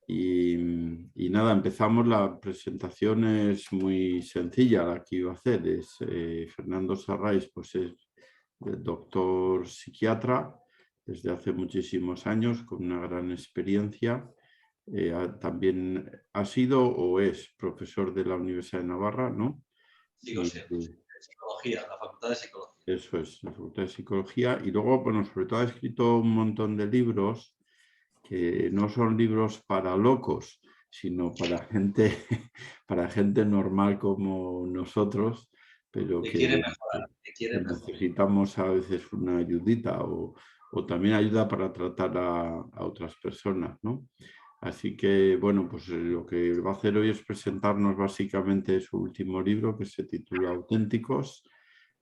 Y nada, empezamos. La presentación es muy sencilla, la que iba a hacer. Es Fernando Sarrais, pues es doctor psiquiatra desde hace muchísimos años, con una gran experiencia. También ha sido o es profesor de la Universidad de Navarra, ¿no? Sigo siendo, sí. Psicología, la Facultad de Psicología. Eso es, la Facultad de Psicología. Y luego, bueno, sobre todo ha escrito un montón de libros que no son libros para locos, sino para gente normal como nosotros, pero Que quiere que mejorar, que quiere mejorar. necesitamos a veces una ayudita o también ayuda para tratar a otras personas, ¿no? Así que, bueno, pues lo que va a hacer hoy es presentarnos básicamente su último libro, que se titula Auténticos.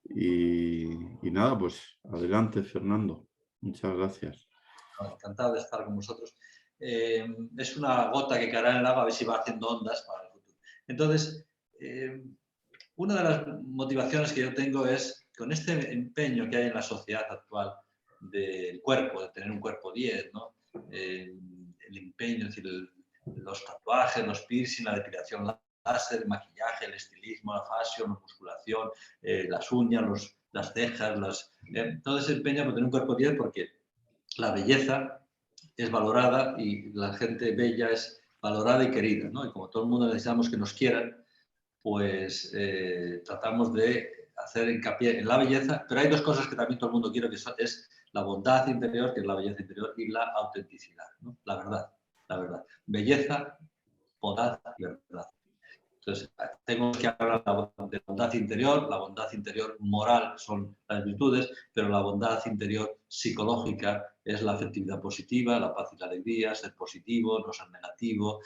Y nada, pues adelante, Fernando. Muchas gracias. Encantado de estar con vosotros. Es una gota que caerá en el agua, a ver si va haciendo ondas para el futuro. Entonces, una de las motivaciones que yo tengo es, con este empeño que hay en la sociedad actual del cuerpo, de tener un cuerpo 10, ¿no? El empeño, es decir, los tatuajes, los piercing, la depilación láser, el maquillaje, el estilismo, la fashion, la musculación, las uñas, las cejas, todo ese empeño por tener un cuerpo 10, porque la belleza es valorada y la gente bella es valorada y querida, ¿no? Y como todo el mundo necesitamos que nos quieran, pues tratamos de hacer hincapié en la belleza, pero hay dos cosas que también todo el mundo quiere, que es la bondad interior, que es la belleza interior, y la autenticidad, ¿no? La verdad, la verdad. Belleza, bondad y verdad. Entonces, tengo que hablar de bondad interior. La bondad interior moral son las virtudes, pero la bondad interior psicológica es la afectividad positiva, la paz y la alegría, ser positivo, no ser negativo.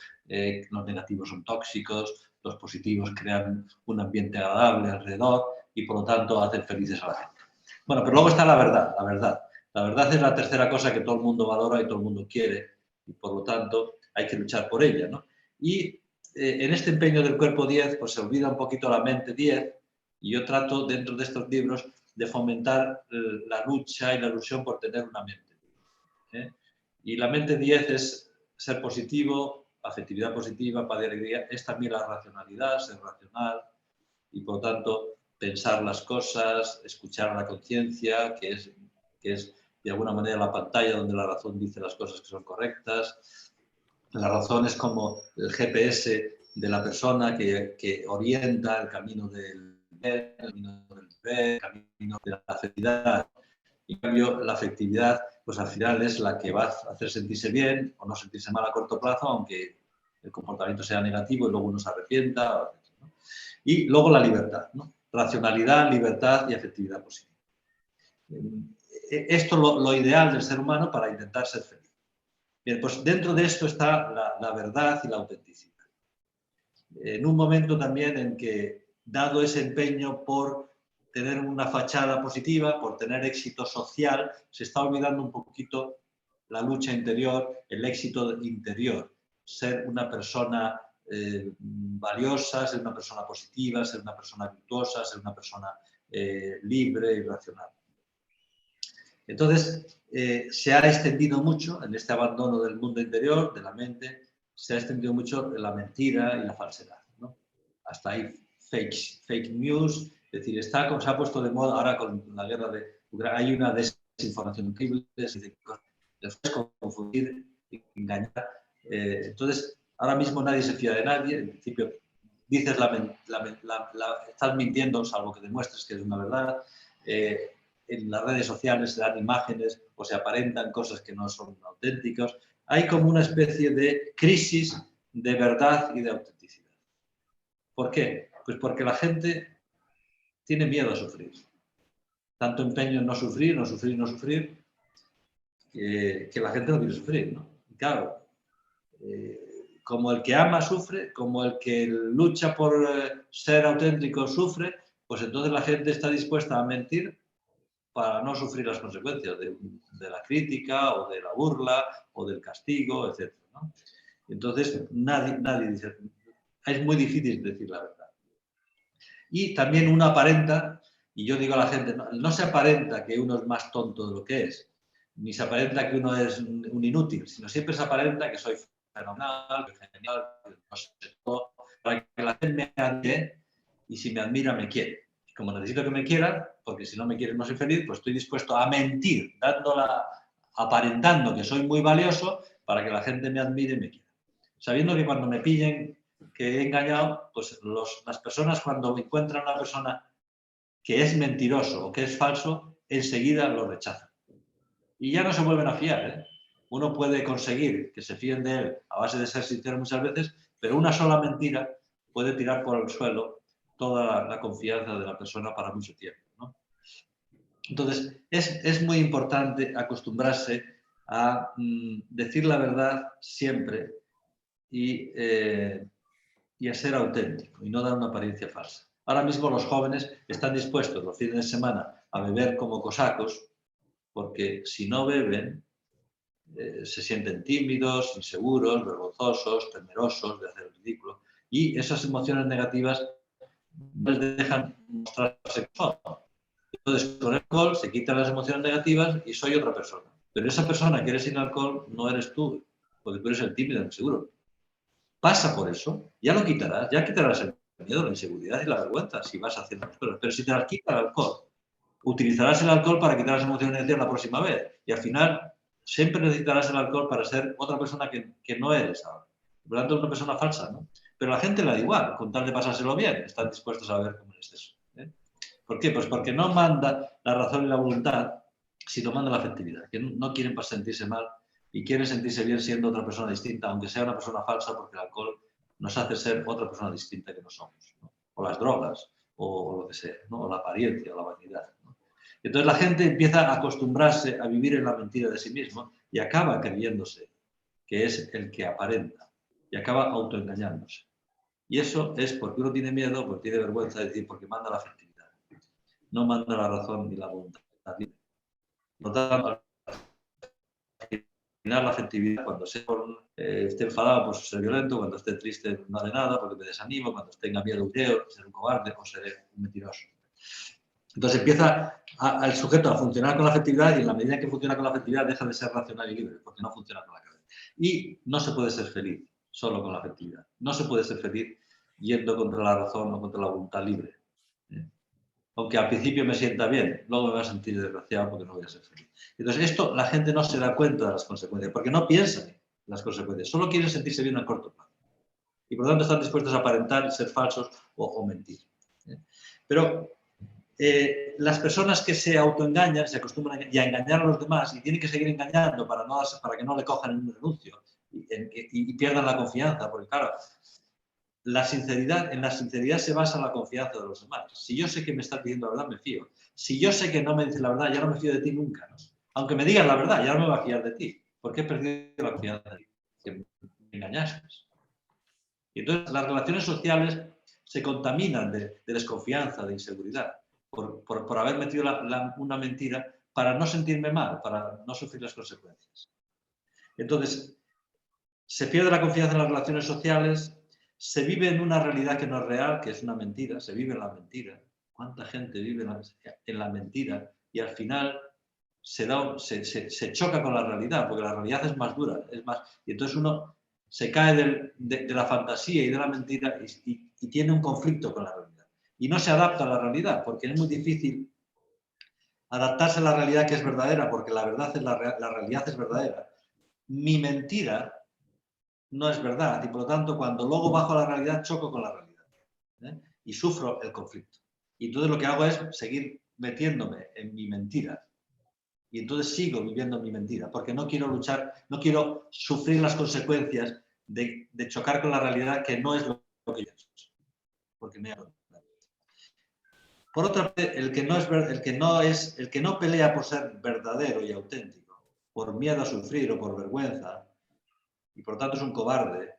Los negativos son tóxicos, los positivos crean un ambiente agradable alrededor y, por lo tanto, hacen felices a la gente. Bueno, pero luego está la verdad, la verdad. La verdad es la tercera cosa que todo el mundo valora y todo el mundo quiere, y, por lo tanto, hay que luchar por ella, ¿no? Y en este empeño del cuerpo 10, pues se olvida un poquito la mente 10, y yo trato dentro de estos libros de fomentar la lucha y la ilusión por tener una mente 10. Y la mente 10 es ser positivo, afectividad positiva, paz y alegría, es también la racionalidad, ser racional y, por lo tanto, pensar las cosas, escuchar a la conciencia, que es de alguna manera la pantalla donde la razón dice las cosas que son correctas. La razón es como el GPS de la persona que orienta el camino del bien, el camino del deber, el camino de la afectividad. En cambio, la afectividad, pues al final es la que va a hacer sentirse bien o no sentirse mal a corto plazo, aunque el comportamiento sea negativo y luego uno se arrepienta, ¿no? Y luego la libertad, ¿no? Racionalidad, libertad y afectividad positiva. Esto es lo ideal del ser humano para intentar ser feliz. Bien, pues dentro de esto está la verdad y la autenticidad. En un momento también en que, dado ese empeño por tener una fachada positiva, por tener éxito social, se está olvidando un poquito la lucha interior, el éxito interior, ser una persona valiosa, ser una persona positiva, ser una persona virtuosa, ser una persona libre y racional. Entonces, se ha extendido mucho en este abandono del mundo interior, de la mente, se ha extendido mucho la mentira y la falsedad, ¿no? Hasta hay fake news, es decir, se ha puesto de moda ahora con la guerra de Ucrania, hay una desinformación increíble, les puedes confundir, engañar. Entonces, ahora mismo nadie se fía de nadie, en principio dices estás mintiendo, salvo que demuestres que es una verdad. En las redes sociales se dan imágenes o se aparentan cosas que no son auténticas. Hay como una especie de crisis de verdad y de autenticidad. ¿Por qué? Pues porque la gente tiene miedo a sufrir. Tanto empeño en no sufrir, no sufrir, no sufrir, que la gente no quiere sufrir, ¿no? Y claro, como el que ama sufre, como el que lucha por ser auténtico sufre, pues entonces la gente está dispuesta a mentir para no sufrir las consecuencias de la crítica o de la burla o del castigo, etc., ¿no? Entonces, nadie dice, es muy difícil decir la verdad. Y también uno aparenta, y yo digo a la gente, no se aparenta que uno es más tonto de lo que es, ni se aparenta que uno es un inútil, sino siempre se aparenta que soy fenomenal, que genial, no sé, todo, para que la gente me admire y si me admira me quiere. Y como necesito que me quieran, porque si no me quieren no soy feliz, pues estoy dispuesto a mentir, aparentando que soy muy valioso para que la gente me admire y me quiera. Sabiendo que cuando me pillen que he engañado, pues las personas cuando encuentran a una persona que es mentiroso o que es falso, enseguida lo rechazan. Y ya no se vuelven a fiar, ¿eh? Uno puede conseguir que se fíen de él a base de ser sincero muchas veces, pero una sola mentira puede tirar por el suelo toda la confianza de la persona para mucho tiempo, ¿no? Entonces, es muy importante acostumbrarse a decir la verdad siempre y a ser auténtico y no dar una apariencia falsa. Ahora mismo los jóvenes están dispuestos los fines de semana a beber como cosacos porque si no beben se sienten tímidos, inseguros, vergonzosos, temerosos de hacer el ridículo y esas emociones negativas no les dejan mostrarse como son. Entonces con el alcohol se quitan las emociones negativas y soy otra persona. Pero esa persona que eres sin alcohol no eres tú, porque tú eres el tímido, el inseguro. Pasa por eso, ya lo quitarás, ya quitarás el miedo, la inseguridad y la vergüenza si vas haciendo las cosas. Pero si te las quita el alcohol, utilizarás el alcohol para quitar las emociones negativas la próxima vez. Y al final siempre necesitarás el alcohol para ser otra persona que no eres ahora. Por lo tanto, es una persona falsa, ¿no? Pero a la gente le da igual, con tal de pasárselo bien, están dispuestos a ver cómo es eso. ¿Eh? ¿Por qué? Pues porque no manda la razón y la voluntad, sino manda la afectividad, que no quieren para sentirse mal y quieren sentirse bien siendo otra persona distinta, aunque sea una persona falsa, porque el alcohol nos hace ser otra persona distinta que no somos, ¿no? O las drogas, o lo que sea, ¿no? O la apariencia, o la vanidad, ¿no? Entonces la gente empieza a acostumbrarse a vivir en la mentira de sí mismo y acaba creyéndose que es el que aparenta y acaba autoengañándose. Y eso es porque uno tiene miedo, porque tiene vergüenza de decir, porque manda la afectividad, no manda la razón ni la voluntad. Por lo tanto, la afectividad, cuando esté enfadado, pues ser violento, cuando esté triste, no haré nada porque me desanimo, cuando tenga miedo, huiré, seré un cobarde o seré un mentiroso. Entonces empieza el sujeto a funcionar con la afectividad y en la medida que funciona con la afectividad deja de ser racional y libre porque no funciona con la cabeza. Y no se puede ser feliz solo con la afectividad. No se puede ser feliz yendo contra la razón o contra la voluntad libre. Aunque al principio me sienta bien, luego me voy a sentir desgraciado porque no voy a ser feliz. Entonces esto la gente no se da cuenta de las consecuencias porque no piensan en las consecuencias, solo quieren sentirse bien a corto plazo. Y por lo tanto están dispuestos a aparentar, ser falsos o mentir. Pero las personas que se autoengañan, se acostumbran a engañar a los demás y tienen que seguir engañando para que no le cojan en un renuncio y pierdan la confianza, porque claro, en la sinceridad se basa la confianza de los demás. Si yo sé que me estás diciendo la verdad, me fío. Si yo sé que no me dices la verdad, ya no me fío de ti nunca, ¿no? Aunque me digas la verdad, ya no me voy a fiar de ti, porque he perdido la confianza de ti, que me engañaste. Y entonces las relaciones sociales se contaminan de desconfianza, de inseguridad, por haber metido una mentira para no sentirme mal, para no sufrir las consecuencias. Entonces, se pierde la confianza en las relaciones sociales, se vive en una realidad que no es real, que es una mentira, se vive en la mentira. ¿Cuánta gente vive en la mentira? Y al final se choca con la realidad, porque la realidad es más dura, y entonces uno se cae de la fantasía y de la mentira y tiene un conflicto con la realidad. Y no se adapta a la realidad, porque es muy difícil adaptarse a la realidad que es verdadera, porque la realidad es verdadera. Mi mentira no es verdad, y por lo tanto, cuando luego bajo a la realidad, choco con la realidad, ¿eh? Y sufro el conflicto. Y entonces lo que hago es seguir metiéndome en mi mentira. Y entonces sigo viviendo mi mentira, porque no quiero luchar, no quiero sufrir las consecuencias de chocar con la realidad que no es lo que yo soy. Porque me hago. Por otra parte, el que no pelea por ser verdadero y auténtico, por miedo a sufrir o por vergüenza, y por tanto es un cobarde,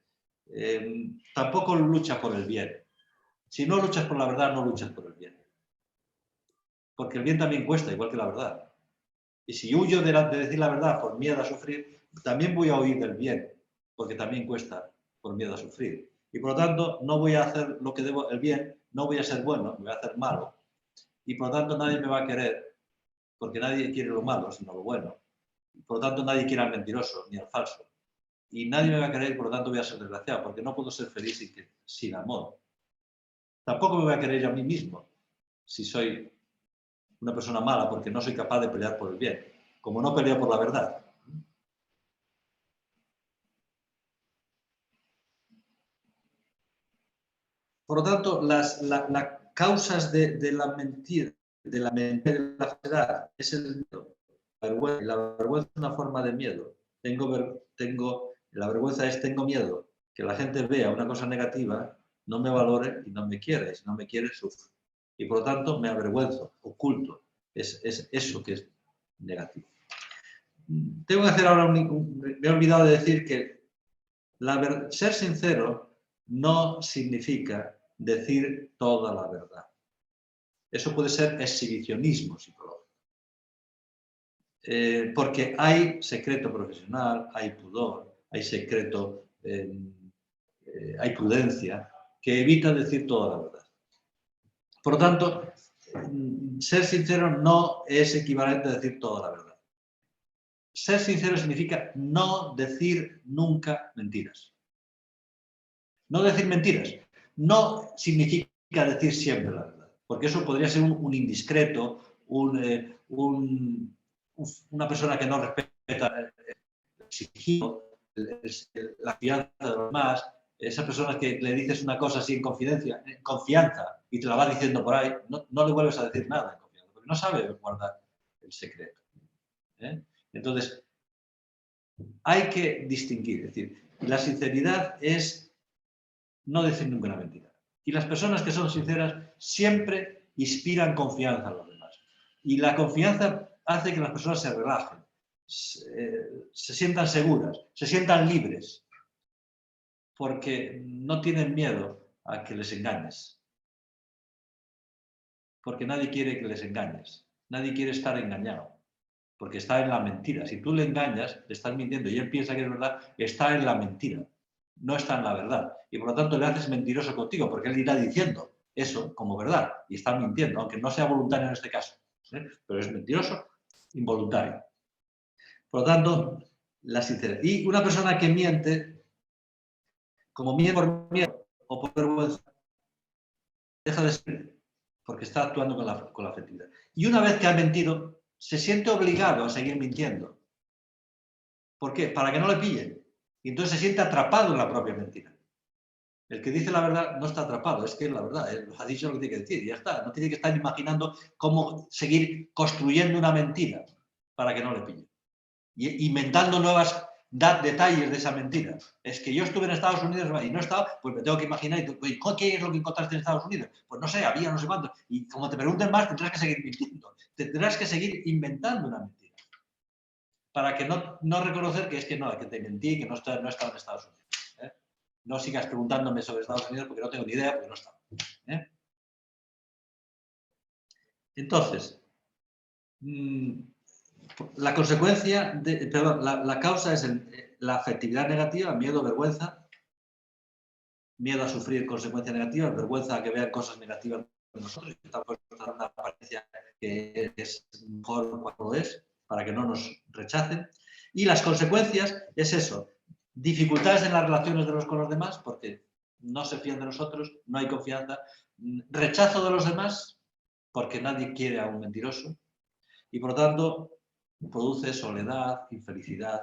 tampoco lucha por el bien. Si no luchas por la verdad, no luchas por el bien. Porque el bien también cuesta, igual que la verdad. Y si huyo de decir la verdad por miedo a sufrir, también voy a huir del bien, porque también cuesta por miedo a sufrir. Y por lo tanto, no voy a hacer lo que debo, el bien, no voy a ser bueno, me voy a hacer malo. Y por lo tanto, nadie me va a querer, porque nadie quiere lo malo, sino lo bueno. Y por lo tanto, nadie quiere al mentiroso ni al falso. y nadie me va a querer y por lo tanto voy a ser desgraciado, porque no puedo ser feliz sin amor. Tampoco me voy a querer yo a mí mismo si soy una persona mala, porque no soy capaz de pelear por el bien, como no peleo por la verdad. Por lo tanto, las causas de la mentira, de la falsedad, es el miedo. La vergüenza es una forma de miedo. La vergüenza es tengo miedo que la gente vea una cosa negativa, no me valore y no me quiere. Si no me quiere, sufro. Y por lo tanto me avergüenzo, oculto. Es eso que es negativo. Tengo que hacer ahora me he olvidado de decir que ser sincero no significa decir toda la verdad. Eso puede ser exhibicionismo psicológico. Porque hay secreto profesional, hay pudor, hay secreto, hay prudencia, que evita decir toda la verdad. Por lo tanto, ser sincero no es equivalente a decir toda la verdad. Ser sincero significa no decir nunca mentiras. No decir mentiras no significa decir siempre la verdad, porque eso podría ser un indiscreto, una persona que no respeta el sigilo, la fianza de los demás, esas personas que le dices una cosa así en confianza y te la vas diciendo por ahí, no le vuelves a decir nada en confianza, porque no sabe guardar el secreto. Entonces, hay que distinguir, es decir, la sinceridad es no decir nunca una mentira. Y las personas que son sinceras siempre inspiran confianza a los demás. Y la confianza hace que las personas se relajen, se sientan seguras, se sientan libres, porque no tienen miedo a que les engañes. Porque nadie quiere que les engañes. Nadie quiere estar engañado, porque está en la mentira. Si tú le engañas, le estás mintiendo y él piensa que es verdad, está en la mentira. No está en la verdad. Y por lo tanto le haces mentiroso contigo, porque él irá diciendo eso como verdad y está mintiendo, aunque no sea voluntario en este caso. Pero es mentiroso involuntario. Por lo tanto, la sinceridad. Y una persona que miente, como miente por miedo o por vergüenza, deja de ser, porque está actuando con la afectividad. Y una vez que ha mentido, se siente obligado a seguir mintiendo. ¿Por qué? Para que no le pillen. Y entonces se siente atrapado en la propia mentira. El que dice la verdad no está atrapado, es que es la verdad, él ha dicho lo que tiene que decir y ya está. No tiene que estar imaginando cómo seguir construyendo una mentira para que no le pillen. Y inventando nuevos detalles de esa mentira. Es que yo estuve en Estados Unidos y no he estado, pues me tengo que imaginar, ¿qué es lo que encontraste en Estados Unidos? Pues no sé, había no sé cuánto. Y como te pregunten más, tendrás que seguir mintiendo. Tendrás que seguir inventando una mentira. Para que no reconocer que es que no, que te mentí y que no he estado en Estados Unidos. No sigas preguntándome sobre Estados Unidos porque no tengo ni idea, porque no estaba. Entonces, la consecuencia, la causa es la afectividad negativa, miedo, vergüenza, miedo a sufrir consecuencias negativas, vergüenza a que vean cosas negativas de nosotros, y estamos dando una apariencia que es mejor cuando es, para que no nos rechacen. Y las consecuencias es eso, dificultades en las relaciones con los demás, porque no se fían de nosotros, no hay confianza, rechazo de los demás, porque nadie quiere a un mentiroso, y por lo tanto produce soledad, infelicidad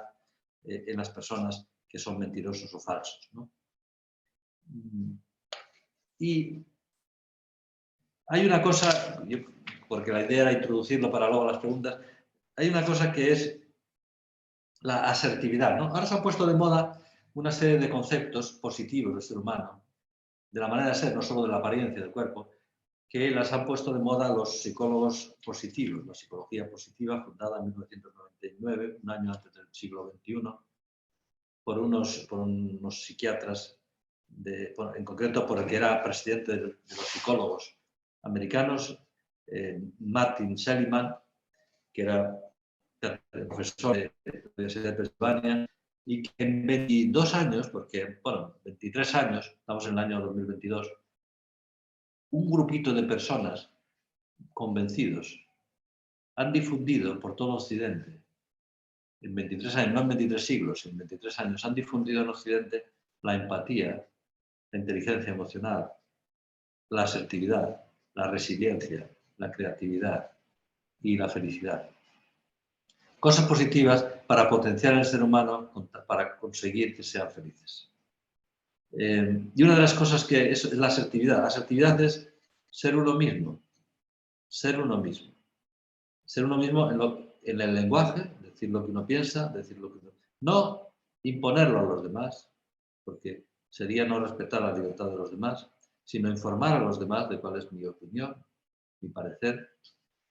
en las personas que son mentirosos o falsos, ¿no? Y hay una cosa, porque la idea era introducirlo para luego las preguntas, hay una cosa que es la asertividad, ¿no? Ahora se han puesto de moda una serie de conceptos positivos del ser humano, de la manera de ser, no solo de la apariencia del cuerpo, que las han puesto de moda los psicólogos positivos, la psicología positiva, fundada en 1999, un año antes del siglo XXI, por unos psiquiatras, en concreto por el que era presidente de los psicólogos americanos, Martin Seligman, que era profesor de la Universidad de Pensilvania, y que en 22 años, porque, bueno, 23 años, estamos en el año 2022, un grupito de personas convencidos han difundido por todo Occidente en 23 años, no en 23 siglos, en 23 años han difundido en Occidente la empatía, la inteligencia emocional, la asertividad, la resiliencia, la creatividad y la felicidad. Cosas positivas para potenciar al ser humano, para conseguir que sean felices. Y una de las cosas que es la asertividad. La asertividad es ser uno mismo. Ser uno mismo. Ser uno mismo en el lenguaje, decir lo que uno piensa, decir lo que uno... No imponerlo a los demás, porque sería no respetar la libertad de los demás, sino informar a los demás de cuál es mi opinión, mi parecer,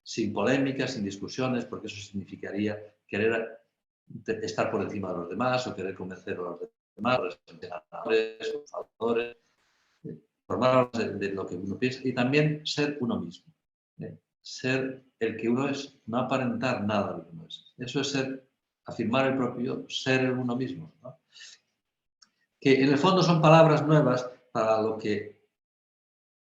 sin polémicas, sin discusiones, porque eso significaría querer estar por encima de los demás o querer convencer a los demás, ganadores, favores, informar de lo que uno piensa y también ser uno mismo. Ser el que uno es, no aparentar nada de lo que uno es. Eso es ser, afirmar el propio, ser uno mismo, ¿no? Que en el fondo son palabras nuevas para lo que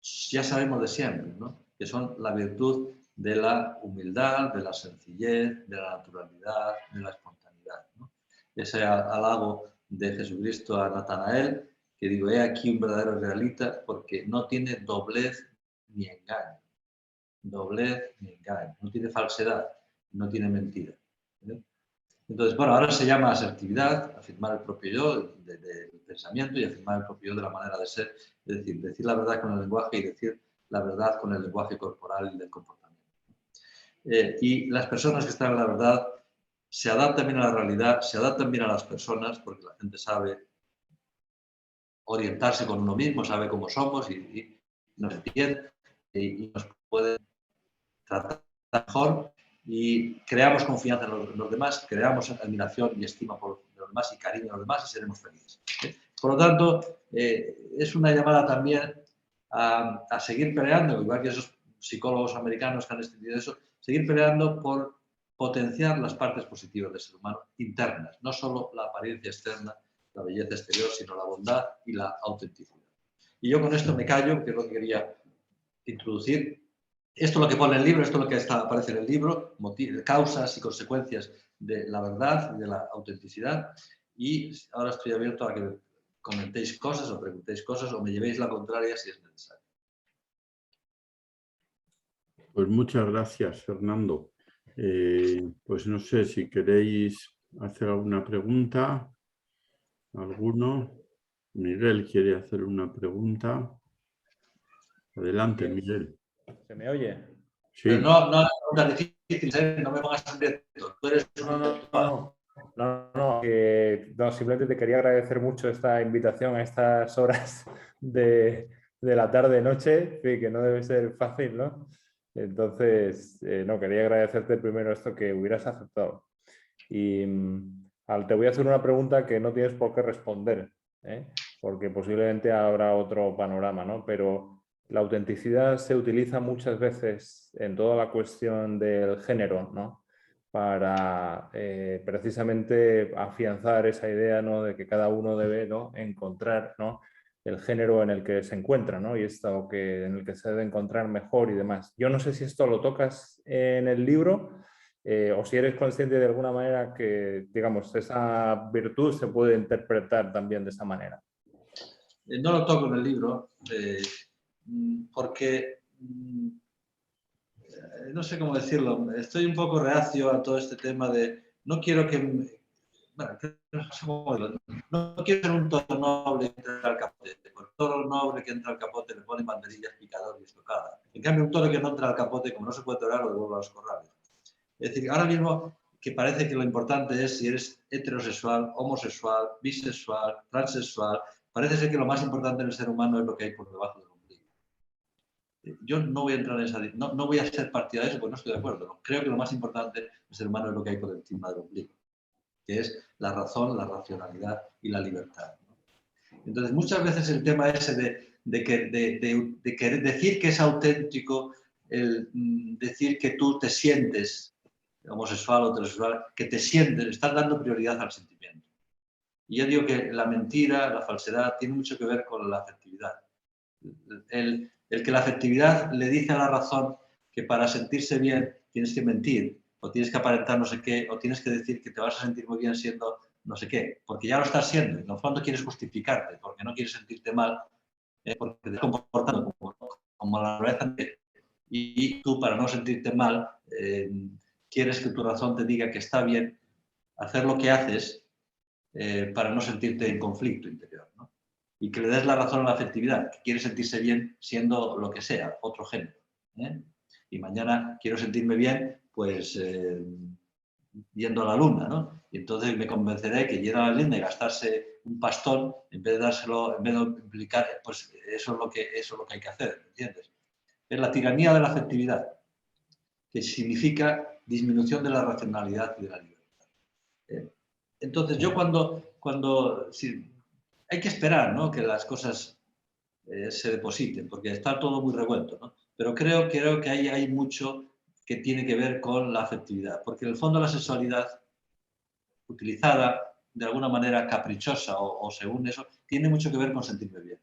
ya sabemos de siempre, ¿no? Que son la virtud de la humildad, de la sencillez, de la naturalidad, de la espontaneidad, ¿no? Ese halago de Jesucristo a Natanael, que digo, he aquí un verdadero israelita, porque no tiene doblez ni engaño. Doblez ni engaño. No tiene falsedad, no tiene mentira. ¿Eh? Entonces, bueno, ahora se llama asertividad, afirmar el propio yo del pensamiento y afirmar el propio yo de la manera de ser, es decir, decir la verdad con el lenguaje y decir la verdad con el lenguaje corporal y del comportamiento. Y las personas que están en la verdad se adaptan bien a la realidad, se adaptan bien a las personas, porque la gente sabe orientarse con uno mismo, sabe cómo somos y nos entiende y nos puede tratar mejor y creamos confianza en los demás, creamos admiración y estima por los demás y cariño a los demás y seremos felices. Por lo tanto, es una llamada también a seguir peleando, igual que esos psicólogos americanos que han estudiado eso, seguir peleando por potenciar las partes positivas del ser humano internas, no solo la apariencia externa, la belleza exterior, sino la bondad y la autenticidad. Y yo con esto me callo, que es lo que quería introducir. Esto es lo que pone el libro, esto es lo que aparece en el libro, causas y consecuencias de la verdad y de la autenticidad. Y ahora estoy abierto a que comentéis cosas o preguntéis cosas o me llevéis la contraria si es necesario. Pues muchas gracias, Fernando. Pues no sé si queréis hacer alguna pregunta. ¿Alguno? Miguel quiere hacer una pregunta. Adelante, Miguel. ¿Se me oye? Sí. Pero no es una pregunta difícil, no me pongas en directo. Tú eres No, simplemente te quería agradecer mucho esta invitación a estas horas de la tarde-noche, que no debe ser fácil, ¿no? Entonces, no, quería agradecerte primero esto que hubieras aceptado. Y te voy a hacer una pregunta que no tienes por qué responder, ¿eh? Porque posiblemente habrá otro panorama, ¿no? Pero la autenticidad se utiliza muchas veces en toda la cuestión del género, ¿no? Para precisamente afianzar esa idea, ¿no? De que cada uno debe, ¿no? encontrar, ¿no? el género en el que se encuentra, ¿no? Y esto en el que se debe encontrar mejor y demás. Yo no sé si esto lo tocas en el libro o si eres consciente de alguna manera que, digamos, esa virtud se puede interpretar también de esa manera. No lo toco en el libro porque no sé cómo decirlo, estoy un poco reacio a todo este tema de no quiero que... Bueno, no quiero ser un toro noble que entra al capote. Por toro noble que entra al capote le ponen banderillas, picador y estocada. En cambio, un toro que no entra al capote, como no se puede torear, lo devuelve a los corrales. Es decir, ahora mismo que parece que lo importante es si eres heterosexual, homosexual, bisexual, transexual, parece ser que lo más importante en el ser humano es lo que hay por debajo del ombligo. Yo no voy a entrar en esa... No voy a ser partidario de eso porque no estoy de acuerdo. ¿No? Creo que lo más importante del ser humano es lo que hay por encima del ombligo, que es la razón, la racionalidad y la libertad. ¿No? Entonces, muchas veces el tema ese de querer decir que es auténtico, decir que tú te sientes homosexual o heterosexual, que te sientes, estás dando prioridad al sentimiento. Y yo digo que la mentira, la falsedad, tiene mucho que ver con la afectividad. El que la afectividad le dice a la razón que para sentirse bien tienes que mentir o tienes que aparentar no sé qué, o tienes que decir que te vas a sentir muy bien siendo no sé qué, porque ya lo estás siendo. Y en el fondo quieres justificarte, porque no quieres sentirte mal, porque te estás comportando como la naturaleza. Y tú, para no sentirte mal, quieres que tu razón te diga que está bien hacer lo que haces para no sentirte en conflicto interior, ¿no? Y que le des la razón a la afectividad, que quiere sentirse bien siendo lo que sea, otro género. Y mañana quiero sentirme bien, pues yendo a la luna, ¿no? Y entonces me convenceré que ir a la luna y gastarse un pastón, en vez de dárselo, en vez de implicar, pues eso es lo que hay que hacer, ¿entiendes? Es la tiranía de la afectividad, que significa disminución de la racionalidad y de la libertad. Entonces, yo sí, hay que esperar, ¿no?, que las cosas se depositen, porque está todo muy revuelto, ¿no? Pero creo que hay mucho que tiene que ver con la afectividad, porque en el fondo la sexualidad utilizada de alguna manera caprichosa o según eso, tiene mucho que ver con sentirme bien.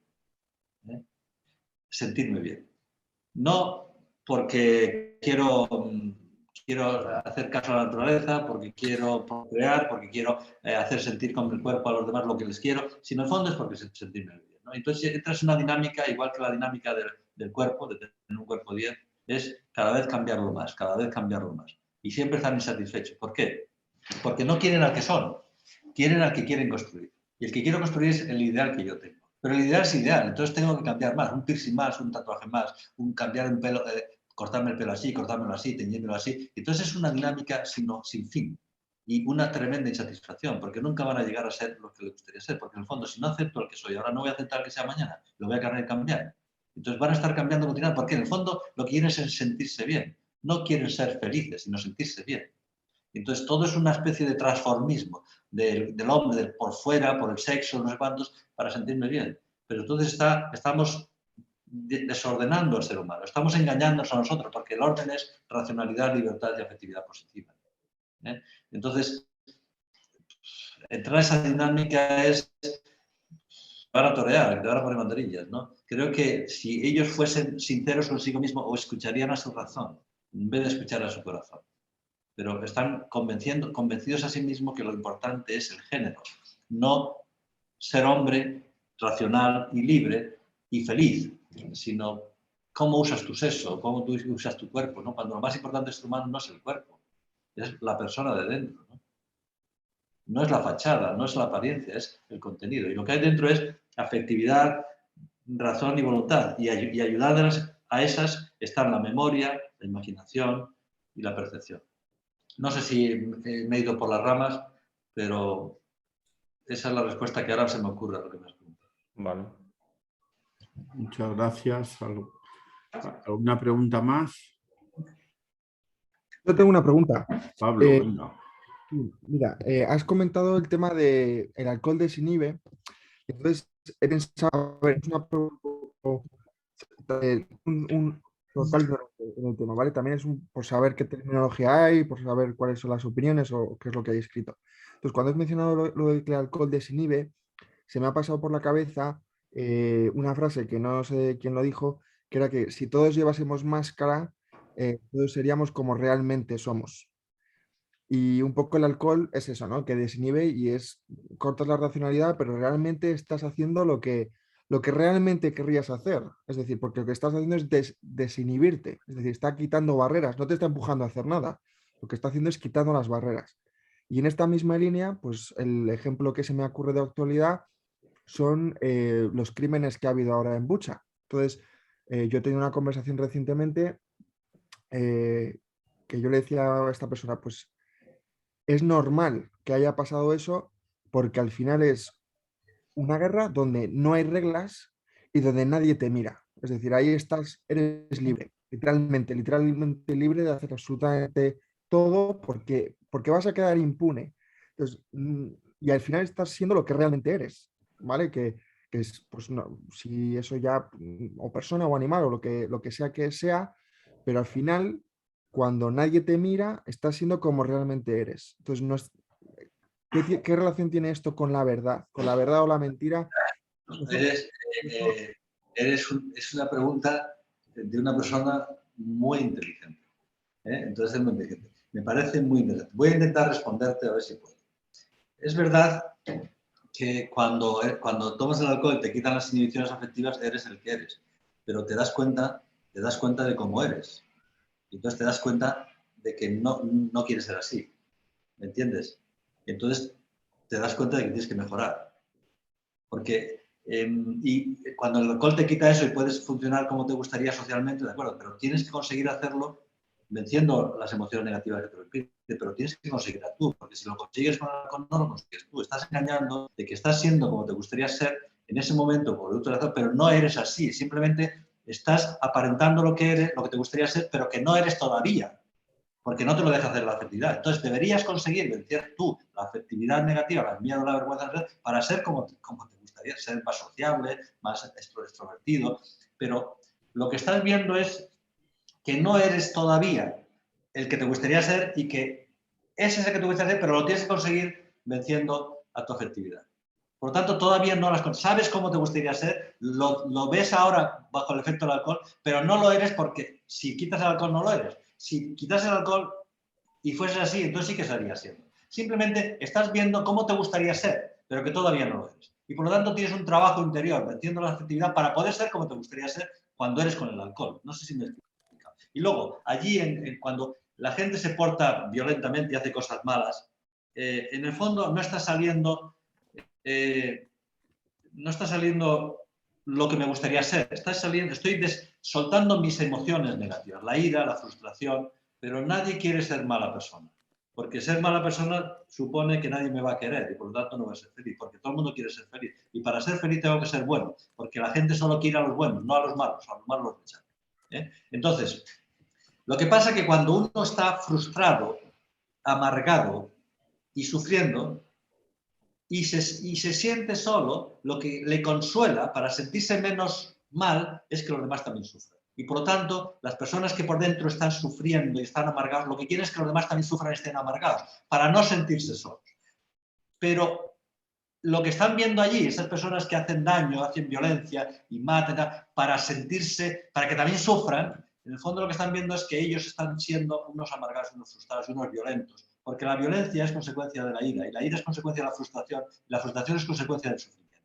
Sentirme bien. No porque quiero hacer caso a la naturaleza, porque quiero procrear, porque quiero hacer sentir con el cuerpo a los demás lo que les quiero, sino en el fondo es porque sentirme bien, ¿no? Entonces entras en una dinámica, igual que la dinámica del cuerpo, de tener un cuerpo 10, es cada vez cambiarlo más, cada vez cambiarlo más. Y siempre están insatisfechos. ¿Por qué? Porque no quieren al que son, quieren al que quieren construir. Y el que quiero construir es el ideal que yo tengo. Pero el ideal es ideal, entonces tengo que cambiar más, un piercing más, un tatuaje más, un cambiar un pelo, cortarme el pelo así, cortármelo así, teñírmelo así. Entonces es una dinámica sin fin y una tremenda insatisfacción, porque nunca van a llegar a ser lo que les gustaría ser, porque en el fondo si no acepto el que soy, ahora no voy a aceptar que sea mañana, lo voy a querer cambiar. Entonces van a estar cambiando continuamente, porque en el fondo lo que quieren es sentirse bien, no quieren ser felices, sino sentirse bien. Entonces todo es una especie de transformismo del hombre, por fuera, por el sexo, no sé cuántos, para sentirme bien. Pero entonces estamos desordenando al ser humano, estamos engañándonos a nosotros, porque el orden es racionalidad, libertad y afectividad positiva. Entonces, entrar a esa dinámica es van a torear, te van a poner banderillas, ¿no? Creo que si ellos fuesen sinceros consigo mismos, o escucharían a su razón, en vez de escuchar a su corazón. Pero están convencidos a sí mismos que lo importante es el género, no ser hombre racional y libre y feliz, sino cómo usas tu sexo, cómo tú usas tu cuerpo, ¿no? Cuando lo más importante es tu humano no es el cuerpo, es la persona de dentro, ¿no? No es la fachada, no es la apariencia, es el contenido. Y lo que hay dentro es afectividad, razón y voluntad. Y ayudarlas a esas están la memoria, la imaginación y la percepción. No sé si me he ido por las ramas, pero esa es la respuesta que ahora se me ocurre a lo que me has preguntado. Vale. Muchas gracias. ¿Alguna pregunta más? Yo tengo una pregunta. Pablo, venga. Mira, has comentado el tema del alcohol desinhibe. Entonces, he pensado, a ver, es una pregunta un total ignorante en el tema, ¿vale? También es por saber qué terminología hay, por saber cuáles son las opiniones o qué es lo que hay escrito. Entonces, cuando has mencionado lo de que el alcohol desinhibe, se me ha pasado por la cabeza una frase que no sé quién lo dijo, que era que si todos llevásemos máscara, todos seríamos como realmente somos. Y un poco el alcohol es eso, ¿no? Que desinhibe y cortas la racionalidad, pero realmente estás haciendo lo que realmente querrías hacer. Es decir, porque lo que estás haciendo es desinhibirte. Es decir, está quitando barreras, no te está empujando a hacer nada. Lo que está haciendo es quitando las barreras. Y en esta misma línea, pues el ejemplo que se me ocurre de actualidad son los crímenes que ha habido ahora en Bucha. Entonces, yo he tenido una conversación recientemente que yo le decía a esta persona, pues es normal que haya pasado eso porque al final es una guerra donde no hay reglas y donde nadie te mira. Es decir, ahí eres libre, literalmente libre de hacer absolutamente todo porque vas a quedar impune. Entonces, y al final estás siendo lo que realmente eres, ¿vale? Que es, pues no, si eso ya, o persona o animal o lo que sea, pero al final cuando nadie te mira, estás siendo como realmente eres. Entonces, no es, ¿qué relación tiene esto con la verdad? ¿Con la verdad o la mentira? Es una pregunta de una persona muy inteligente. Entonces es muy inteligente. me parece muy interesante. Voy a intentar responderte a ver si puedo. Es verdad que cuando tomas el alcohol te quitan las inhibiciones afectivas, eres el que eres, pero te das cuenta de cómo eres. Y entonces te das cuenta de que no quieres ser así. ¿Me entiendes? Y entonces te das cuenta de que tienes que mejorar. Porque y cuando el alcohol te quita eso y puedes funcionar como te gustaría socialmente, de acuerdo, pero tienes que conseguir hacerlo venciendo las emociones negativas que te lo impiden, pero tienes que conseguirlo tú, porque si lo consigues con el alcohol no lo consigues tú. Estás engañando de que estás siendo como te gustaría ser en ese momento por el alcohol, pero no eres así. Simplemente estás aparentando lo que eres, lo que te gustaría ser, pero que no eres todavía, porque no te lo deja hacer la afectividad. Entonces deberías conseguir vencer tú la afectividad negativa, el miedo, la vergüenza, para ser como te gustaría, ser más sociable, más extrovertido. Pero lo que estás viendo es que no eres todavía el que te gustaría ser y que ese es el que te gustaría ser, pero lo tienes que conseguir venciendo a tu afectividad. Por lo tanto, todavía no las sabes cómo te gustaría ser, lo ves ahora bajo el efecto del alcohol, pero no lo eres porque si quitas el alcohol no lo eres. Si quitas el alcohol y fueses así, entonces sí que estarías siendo. Simplemente estás viendo cómo te gustaría ser, pero que todavía no lo eres. Y por lo tanto tienes un trabajo interior venciendo la afectividad para poder ser como te gustaría ser cuando eres con el alcohol. No sé si me explico. Y luego, allí cuando la gente se porta violentamente y hace cosas malas, en el fondo no está saliendo lo que me gustaría ser. Estoy soltando mis emociones negativas, la ira, la frustración, pero nadie quiere ser mala persona. Porque ser mala persona supone que nadie me va a querer y por lo tanto no voy a ser feliz, porque todo el mundo quiere ser feliz. Y para ser feliz tengo que ser bueno, porque la gente solo quiere a los buenos, no a los malos los rechazan. Entonces, lo que pasa es que cuando uno está frustrado, amargado y sufriendo, y se siente solo, lo que le consuela para sentirse menos mal es que los demás también sufren. Y por lo tanto, las personas que por dentro están sufriendo y están amargados, lo que quieren es que los demás también sufran y estén amargados, para no sentirse solos. Pero lo que están viendo allí, esas personas que hacen daño, hacen violencia y matan, para que también sufran, en el fondo lo que están viendo es que ellos están siendo unos amargados, unos frustrados, unos violentos. Porque la violencia es consecuencia de la ira, y la ira es consecuencia de la frustración es consecuencia del sufrimiento.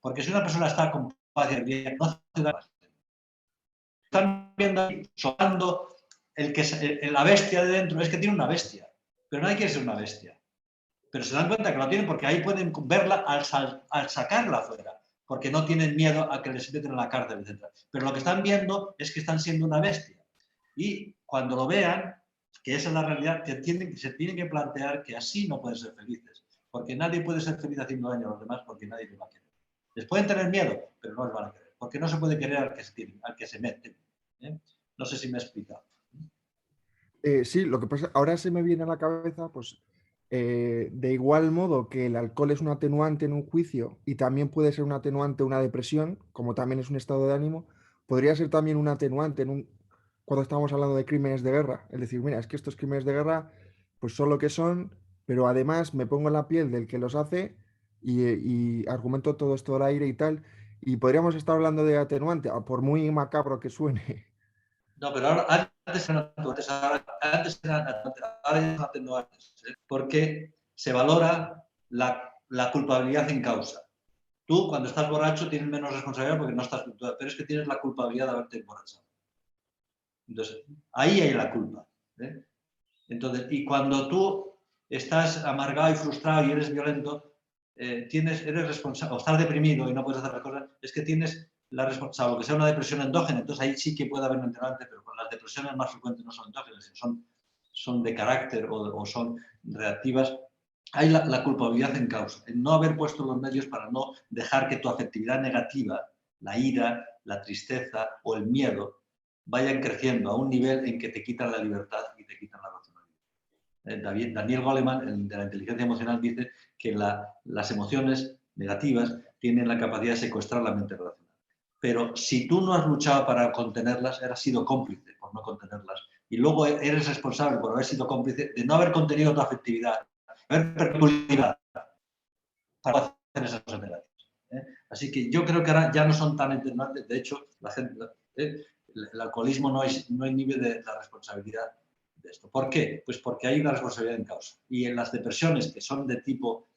Porque si una persona está con paz y bien, no hace daño. Están viendo ahí, soltando la bestia de dentro, es que tiene una bestia, pero nadie quiere ser una bestia. Pero se dan cuenta que lo tienen porque ahí pueden verla al sacarla afuera, porque no tienen miedo a que les meten en la cárcel, etc. Pero lo que están viendo es que están siendo una bestia. Y cuando lo vean, que esa es la realidad, que se tienen que plantear que así no pueden ser felices, porque nadie puede ser feliz haciendo daño a los demás porque nadie les va a querer. Les pueden tener miedo, pero no les van a querer, porque no se puede querer al que se meten. No sé si me he explicado. Sí, lo que pasa, ahora se me viene a la cabeza, pues, de igual modo que el alcohol es un atenuante en un juicio y también puede ser un atenuante en una depresión, como también es un estado de ánimo, podría ser también un atenuante cuando estamos hablando de crímenes de guerra. Es decir, mira, es que estos crímenes de guerra, pues son lo que son, pero además me pongo en la piel del que los hace y argumento todo esto del aire y tal. Y podríamos estar hablando de atenuante, por muy macabro que suene. No, pero ahora, antes eran atenuantes, porque se valora la culpabilidad en causa. Tú, cuando estás borracho, tienes menos responsabilidad porque no estás culpable, pero es que tienes la culpabilidad de haberte emborrachado. Entonces, ahí hay la culpa. Entonces, y cuando tú estás amargado y frustrado y eres violento, eres responsable, o estás deprimido y no puedes hacer las cosas, es que tienes la responsabilidad, que sea una depresión endógena, entonces ahí sí que puede haber un atenuante, pero con las depresiones más frecuentes no son endógenas, son de carácter o son reactivas. Hay la culpabilidad en causa, en no haber puesto los medios para no dejar que tu afectividad negativa, la ira, la tristeza o el miedo, vayan creciendo a un nivel en que te quitan la libertad y te quitan la racionalidad. Daniel Goleman, de la inteligencia emocional, dice que las emociones negativas tienen la capacidad de secuestrar la mente racional. Pero si tú no has luchado para contenerlas, has sido cómplice por no contenerlas. Y luego eres responsable por haber sido cómplice de no haber contenido tu afectividad, haber perpetuado para hacer esas cosas negativas. Así que yo creo que ahora ya no son tan atenuantes. De hecho, la gente, el alcoholismo no inhibe de la responsabilidad de esto. ¿Por qué? Pues porque hay una responsabilidad en causa. Y en las depresiones que son de tipo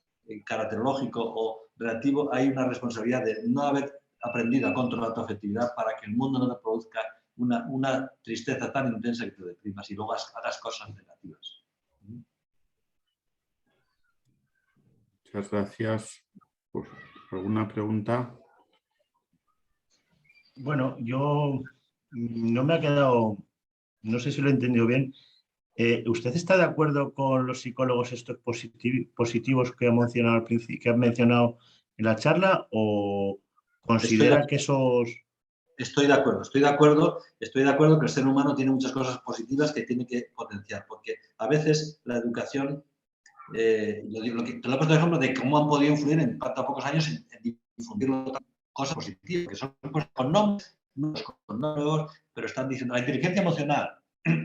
caracterológico o relativo, hay una responsabilidad de no haber aprendido a controlar tu afectividad para que el mundo no te produzca una tristeza tan intensa que te deprimas y luego hagas cosas negativas. Muchas gracias. Pues, ¿alguna pregunta? Bueno, yo no me ha quedado, no sé si lo he entendido bien. ¿Usted está de acuerdo con los psicólogos estos positivos que ha mencionado al principio, que han mencionado en la charla, o considera que esos... Estoy de acuerdo que el ser humano tiene muchas cosas positivas que tiene que potenciar, porque a veces la educación, te lo he puesto de ejemplo de cómo han podido influir en tan pocos años en difundir cosas positivas, que son cosas con nombres, pero están diciendo, la inteligencia emocional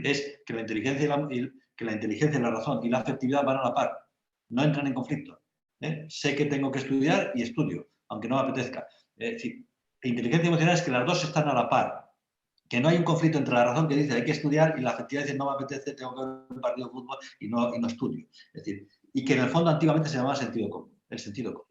es que la inteligencia y la razón y la afectividad van a la par, no entran en conflicto. Sé que tengo que estudiar y estudio, aunque no me apetezca. Es decir, inteligencia emocional es que las dos están a la par, que no hay un conflicto entre la razón que dice hay que estudiar y la afectividad dice no me apetece, tengo que ver un partido de fútbol y no estudio. Es decir, y que en el fondo antiguamente se llamaba sentido común, el sentido común.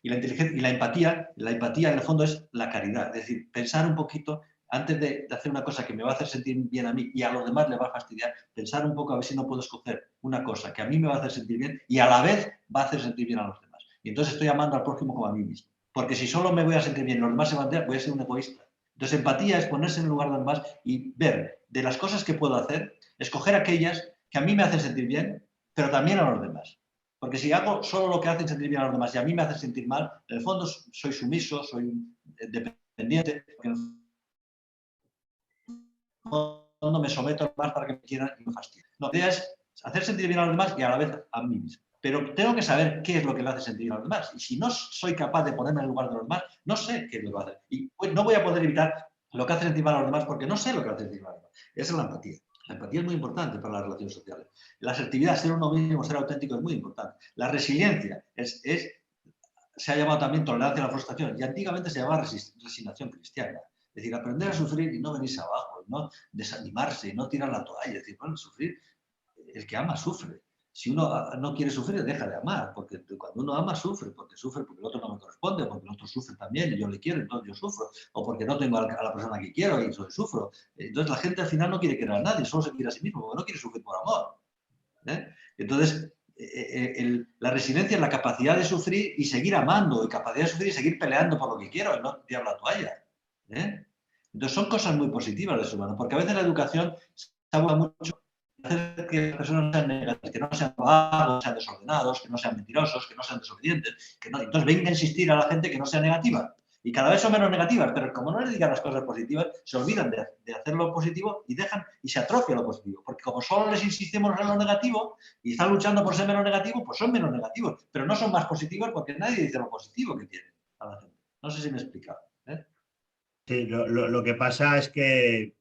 Y la inteligencia y la empatía en el fondo es la caridad, es decir, pensar un poquito antes de hacer una cosa que me va a hacer sentir bien a mí y a los demás le va a fastidiar, pensar un poco a ver si no puedo escoger una cosa que a mí me va a hacer sentir bien y a la vez va a hacer sentir bien a los demás. Y entonces estoy amando al prójimo como a mí mismo. Porque si solo me voy a sentir bien y los demás se van a enterar, voy a ser un egoísta. Entonces, empatía es ponerse en el lugar de los demás y ver de las cosas que puedo hacer, escoger aquellas que a mí me hacen sentir bien, pero también a los demás. Porque si hago solo lo que hacen sentir bien a los demás y a mí me hace sentir mal, en el fondo soy sumiso, soy dependiente, porque en el fondo me someto a los demás para que me quieran y me fastidien. No, la idea es hacer sentir bien a los demás y a la vez a mí mismo. Pero tengo que saber qué es lo que le hace sentir a los demás. Y si no soy capaz de ponerme en el lugar de los demás, no sé qué es lo que va a hacer. Y pues no voy a poder evitar lo que hace sentir mal a los demás porque no sé lo que hace sentir mal a los demás. Esa es la empatía. La empatía es muy importante para las relaciones sociales. La asertividad, ser uno mismo, ser auténtico es muy importante. La resiliencia se ha llamado también tolerancia a la frustración y antiguamente se llamaba resignación cristiana. Es decir, aprender a sufrir y no venirse abajo, no desanimarse y no tirar la toalla. Es decir, bueno, sufrir, el que ama sufre. Si uno no quiere sufrir, deja de amar, porque cuando uno ama sufre porque el otro no me corresponde, porque el otro sufre también y yo le quiero, entonces yo sufro, o porque no tengo a la persona que quiero y yo sufro. Entonces la gente al final no quiere querer a nadie, solo se quiere a sí mismo, porque no quiere sufrir por amor. Entonces, la resiliencia es la capacidad de sufrir y seguir amando, y capacidad de sufrir y seguir peleando por lo que quiero y no tirar la toalla. Entonces son cosas muy positivas de ser humano, porque a veces la educación se habla mucho hacer que las personas sean negativas, que no sean vagos, que sean desordenados, que no sean mentirosos, que no sean desobedientes. Entonces venga a insistir a la gente que no sea negativa. Y cada vez son menos negativas, pero como no les digan las cosas positivas, se olvidan de hacer lo positivo y dejan y se atrofia lo positivo. Porque como solo les insistimos en lo negativo y están luchando por ser menos negativos, pues son menos negativos. Pero no son más positivos porque nadie dice lo positivo que tienen a la gente. No sé si me he explicado. Sí, lo que pasa es que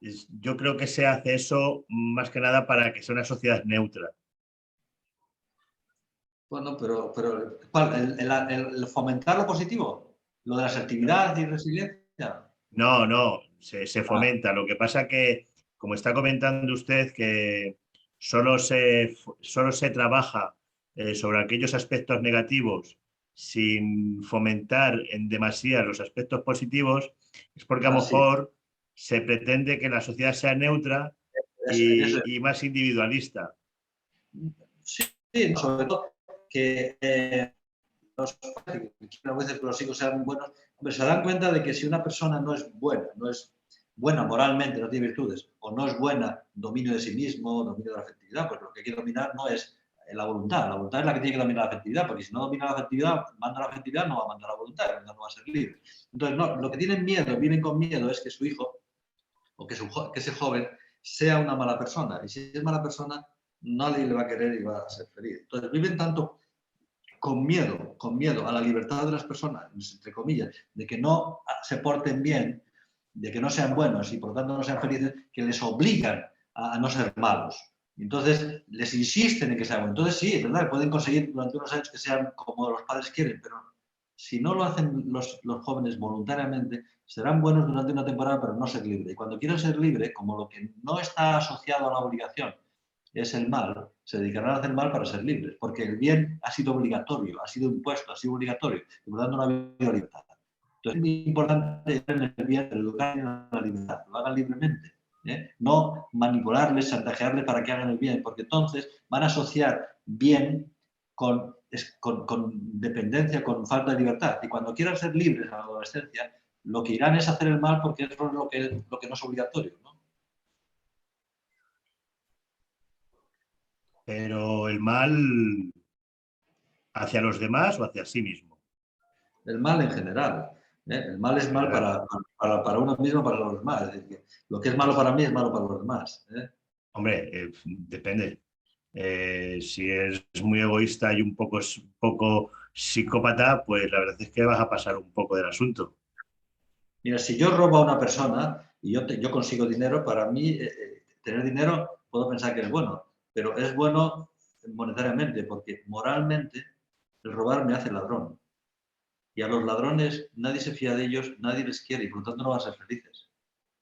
yo creo que se hace eso más que nada para que sea una sociedad neutra. Bueno, pero ¿cuál? ¿El fomentar lo positivo? ¿Lo de la asertividad y resiliencia? No, se fomenta. Lo que pasa que, como está comentando usted, que solo se trabaja sobre aquellos aspectos negativos sin fomentar en demasía los aspectos positivos, es porque a lo mejor se pretende que la sociedad sea neutra y más individualista. Sí, sobre todo que a veces que los hijos sean buenos, hombre, se dan cuenta de que si una persona no es buena moralmente, no tiene virtudes, o no es buena dominio de sí mismo, dominio de la afectividad, pues lo que hay que dominar no es la voluntad es la que tiene que dominar la afectividad, porque si no domina la afectividad, manda la afectividad, no va a mandar la voluntad no va a ser libre. Entonces, no, lo que tienen miedo, viven con miedo, es que su hijo, o que ese joven, sea una mala persona, y si es mala persona, nadie le va a querer y va a ser feliz. Entonces, viven tanto con miedo a la libertad de las personas, entre comillas, de que no se porten bien, de que no sean buenos y por lo tanto no sean felices, que les obligan a no ser malos. Entonces, les insisten en que sean buenos. Entonces, sí, es verdad, pueden conseguir durante unos años que sean como los padres quieren, pero si no lo hacen los jóvenes voluntariamente, serán buenos durante una temporada, pero no ser libres. Y cuando quieren ser libres, como lo que no está asociado a la obligación es el mal, se dedicarán a hacer mal para ser libres, porque el bien ha sido obligatorio, ha sido impuesto, ha sido obligatorio, y por lo tanto no ha habido libertad. Entonces es muy importante en el bien, educar en la libertad, lo hagan libremente. No manipularles, chantajearles para que hagan el bien, porque entonces van a asociar bien con dependencia, con falta de libertad. Y cuando quieran ser libres en la adolescencia, lo que irán es hacer el mal porque es lo que no es obligatorio, ¿no? Pero el mal hacia los demás o hacia sí mismo. El mal en general. El mal es mal para uno mismo, para los demás. Es decir, que lo que es malo para mí es malo para los demás. Hombre, depende. Si es muy egoísta y un poco psicópata, pues la verdad es que vas a pasar un poco del asunto. Mira, si yo robo a una persona y yo consigo dinero, para mí tener dinero puedo pensar que es bueno, pero es bueno monetariamente porque moralmente el robar me hace ladrón. Y a los ladrones nadie se fía de ellos, nadie les quiere y por lo tanto no van a ser felices.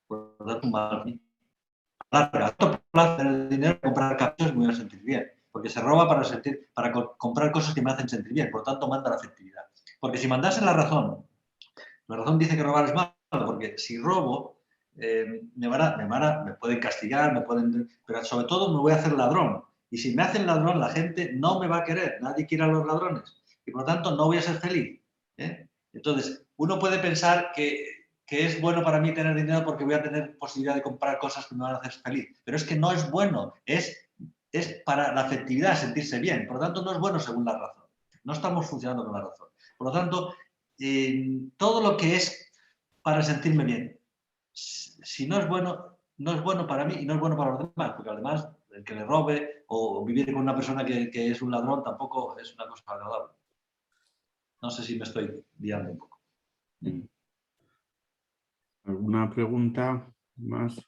Por lo tanto, mal. A corto plazo, tener dinero, comprar caprichos me voy a sentir bien. Porque se roba para comprar cosas que me hacen sentir bien. Por lo tanto, manda la afectividad. Porque si mandasen la razón dice que robar es malo, porque si robo, me pueden castigar, pero sobre todo me voy a hacer ladrón. Y si me hacen ladrón, la gente no me va a querer, nadie quiere a los ladrones. Y por lo tanto, no voy a ser feliz. Entonces, uno puede pensar que es bueno para mí tener dinero porque voy a tener posibilidad de comprar cosas que me van a hacer feliz. Pero es que no es bueno, es para la afectividad, sentirse bien. Por lo tanto, no es bueno según la razón. No estamos funcionando con la razón. Por lo tanto, todo lo que es para sentirme bien, si no es bueno, no es bueno para mí y no es bueno para los demás, porque además el que le robe o vivir con una persona que es un ladrón tampoco es una cosa agradable. No sé si me estoy guiando un poco. ¿Alguna pregunta más?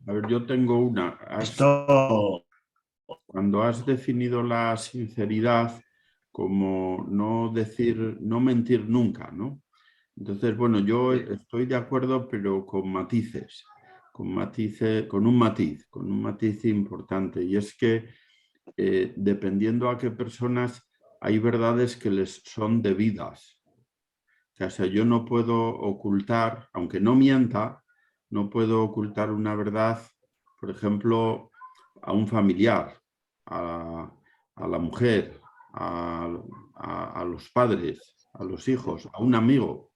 A ver, yo tengo una. Cuando has definido la sinceridad como no mentir nunca, ¿no? Entonces, bueno, yo estoy de acuerdo, pero con matices, con un matiz importante. Y es que dependiendo a qué personas, hay verdades que les son debidas. O sea, yo no puedo ocultar, aunque no mienta, no puedo ocultar una verdad, por ejemplo, a un familiar, a la mujer, a los padres, a los hijos, a un amigo,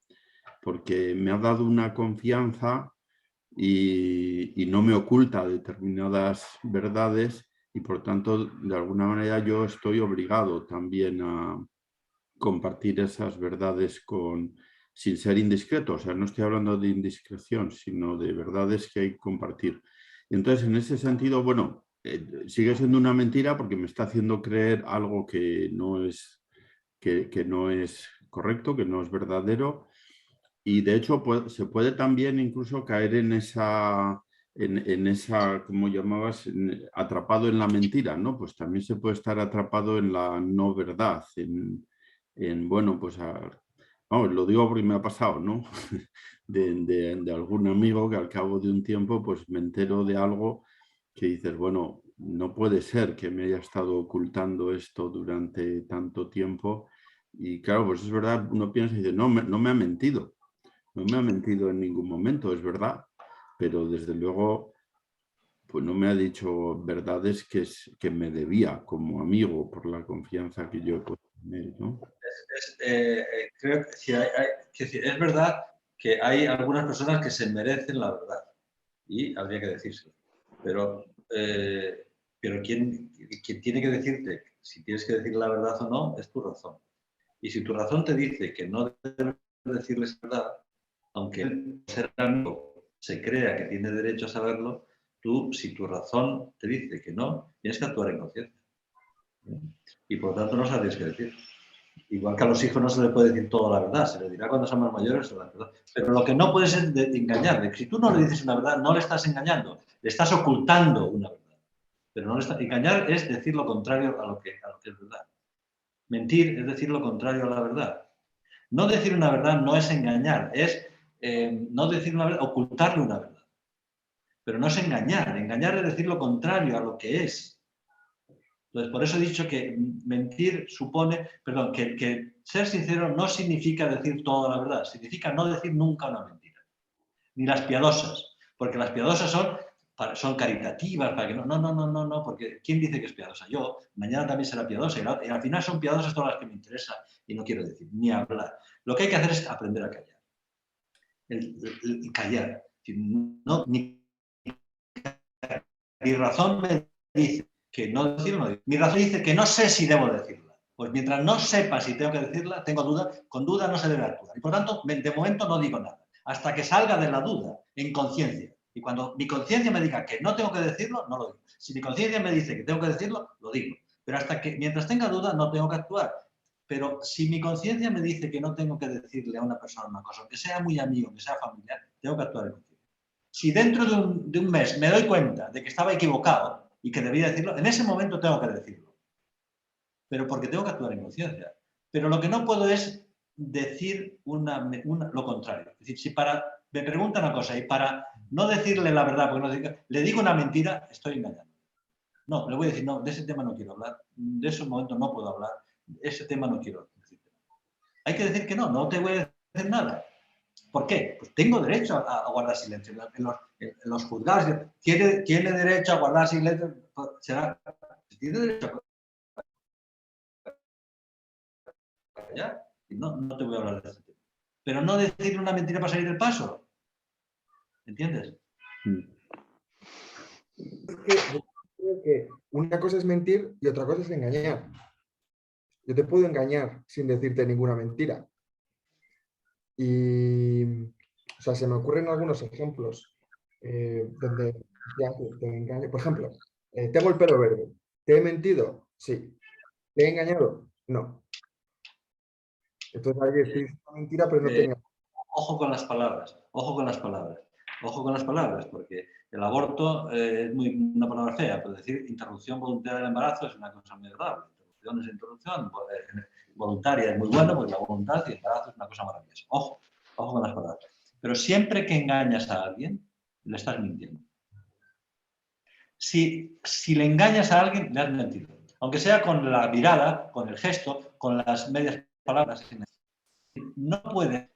porque me ha dado una confianza y no me oculta determinadas verdades y por tanto, de alguna manera yo estoy obligado también a compartir esas verdades sin ser indiscreto. O sea, no estoy hablando de indiscreción, sino de verdades que hay que compartir. Y entonces, en ese sentido, bueno, sigue siendo una mentira porque me está haciendo creer algo que no es correcto, que no es verdadero. Y de hecho, se puede también incluso caer en esa, como llamabas, atrapado en la mentira, ¿no? Pues también se puede estar atrapado en la no verdad, bueno, pues vamos, lo digo porque me ha pasado, ¿no? De algún amigo que al cabo de un tiempo pues me entero de algo que dices, bueno, no puede ser que me haya estado ocultando esto durante tanto tiempo. Y claro, pues es verdad, uno piensa y dice, no me ha mentido. No me ha mentido en ningún momento, es verdad, pero desde luego pues no me ha dicho verdades que me debía como amigo por la confianza que yo he puesto en él, ¿no? Creo que es verdad que hay algunas personas que se merecen la verdad y habría que decírselo. Pero ¿quién tiene que decirte si tienes que decir la verdad o no? Es tu razón. Y si tu razón te dice que no debes decirles la verdad, aunque él, ser amigo, se crea que tiene derecho a saberlo, si tu razón te dice que no, tienes que actuar en conciencia. Y por lo tanto no sabes qué decir. Igual que a los hijos no se les puede decir toda la verdad, se les dirá cuando son más mayores la verdad. Pero lo que no puedes es engañar. Si tú no le dices una verdad, no le estás engañando, le estás ocultando una verdad. Pero no engañar es decir lo contrario a lo que es verdad. Mentir es decir lo contrario a la verdad. No decir una verdad no es engañar, es no decir una verdad, ocultarle una verdad. Pero no es engañar. Engañar es decir lo contrario a lo que es. Entonces, por eso he dicho que mentir supone, perdón, que ser sincero no significa decir toda la verdad, significa no decir nunca una mentira. Ni las piadosas, porque las piadosas son caritativas, para que no, porque ¿quién dice que es piadosa? Yo, mañana también será piadosa, y al final son piadosas todas las que me interesan y no quiero decir, ni hablar. Lo que hay que hacer es aprender a callar. El callar. No, mi razón me dice que no decirlo, mi razón dice que no sé si debo decirla. Pues mientras no sepa si tengo que decirla, tengo duda, con duda no se debe actuar. Y por tanto, de momento no digo nada, hasta que salga de la duda, en conciencia. Y cuando mi conciencia me diga que no tengo que decirlo, no lo digo. Si mi conciencia me dice que tengo que decirlo, lo digo. Pero mientras tenga duda, no tengo que actuar. Pero si mi conciencia me dice que no tengo que decirle a una persona una cosa, que sea muy amigo, que sea familiar, tengo que actuar en conciencia. Si dentro de un mes me doy cuenta de que estaba equivocado y que debía decirlo, en ese momento tengo que decirlo. Pero porque tengo que actuar en conciencia. Pero lo que no puedo es decir lo contrario. Es decir, si me pregunta una cosa y para no decirle la verdad, porque le digo una mentira, estoy engañando. No, le voy a decir, no, de ese tema no quiero hablar, de ese momento no puedo hablar, de ese tema no quiero decir. Hay que decir que no te voy a decir nada. ¿Por qué? Pues tengo derecho a guardar silencio. En los juzgados, ¿tiene derecho a guardar silencio? ¿Tiene derecho a callar? No te voy a hablar de este tema. Pero no decir una mentira para salir del paso. ¿Entiendes? Creo que una cosa es mentir y otra cosa es engañar. Yo te puedo engañar sin decirte ninguna mentira. Y, o sea, se me ocurren algunos ejemplos donde ya te engaño. Por ejemplo, tengo el pelo verde. ¿Te he mentido? Sí. ¿Te he engañado? No. Entonces, ahí estoy diciendo una mentira, pero no tenía. Ojo con las palabras, ojo con las palabras. Ojo con las palabras, porque el aborto es una palabra fea, pero decir interrupción voluntaria del embarazo es una cosa muy agradable. Interrupción voluntaria es muy bueno, porque la voluntad y el embarazo es una cosa maravillosa. Ojo con las palabras. Pero siempre que engañas a alguien, le estás mintiendo. Si le engañas a alguien, le has mentido. Aunque sea con la mirada, con el gesto, con las medias palabras. No puede